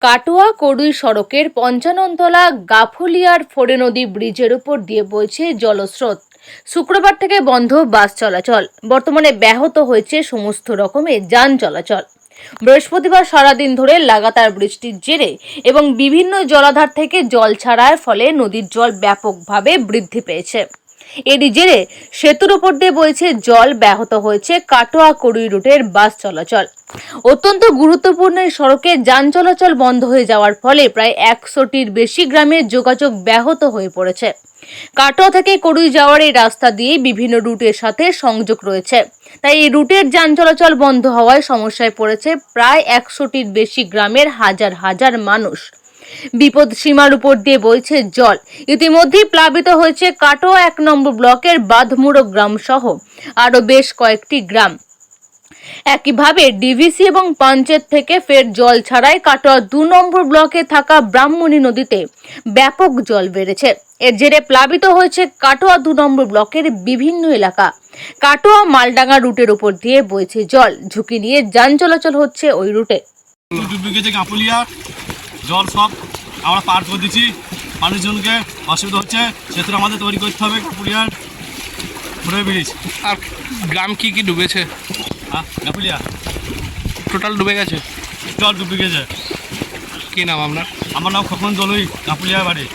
কাটোয়া কড়ুই সড়কের পঞ্চাননতলা গাফুলিয়ার ফোড়ে নদী ব্রিজের উপর দিয়ে বইছে জলস্রোত। শুক্রবার থেকে বন্ধ বাস চলাচল। বর্তমানে ব্যাহত হয়েছে সমস্ত রকমের যান চলাচল। বৃহস্পতিবার সারাদিন ধরে লাগাতার বৃষ্টির জেরে এবং বিভিন্ন জলাধার থেকে জল ছাড়ার ফলে নদীর জল ব্যাপকভাবে বৃদ্ধি পেয়েছে। এরই জেরে সেতুর উপর দিয়ে বইছে জল, ব্যাহত হয়েছে কাটোয়া কড়ুই রুটের বাস চলাচল। অত্যন্ত গুরুত্বপূর্ণ এই সড়কে যান চলাচল বন্ধ হয়ে যাওয়ার ফলে প্রায় 100টির বেশি গ্রামের যোগাযোগ ব্যাহত হয়ে পড়েছে। কাটোয়া থেকে কড়ুই যাওয়ার এই রাস্তা দিয়ে বিভিন্ন রুটের সাথে সংযোগ রয়েছে, তাই এই রুটের যান চলাচল বন্ধ হওয়ায় সমস্যায় পড়েছে প্রায় 100টির বেশি গ্রামের হাজার হাজার মানুষ। বিপদ সীমার উপর দিয়ে বইছে জল। ইতিমধ্যেই প্লাবিত হয়েছে কাটোয়া 1 নম্বর ব্লকের বাঁধমুড়ো গ্রাম সহ আরো বেশ কয়েকটি গ্রাম। একইভাবে ডিভিসি এবং পঞ্চায়েত থেকে ফের জল ছাড়াই কাটোয়া 2 নম্বর ব্লকে থাকা ব্রাহ্মণী নদীতে ব্যাপক জল বেড়েছে। এর জেরে প্লাবিত হয়েছে কাটোয়া 2 নম্বর ব্লকের বিভিন্ন এলাকা। কাটোয়া মালডাঙ্গা রুটের উপর দিয়ে বইছে জল। ঝুঁকি নিয়ে যান চলাচল হচ্ছে ওই রুটে। জল সব আমরা পার করে দিচ্ছি, মানুষজনকে অসুবিধা হচ্ছে, সেতুটা আমাদের তৈরি করতে হবে। কাপুলিয়ার ঘুরে ব্রিজ আর গ্রাম কি কি ডুবেছে? কাপুলিয়া টোটাল ডুবে গেছে, জল ডুবে গেছে। কি নাম আপনার? আমার নাম খোকন দলুই, কাপুলিয়া বাড়ি।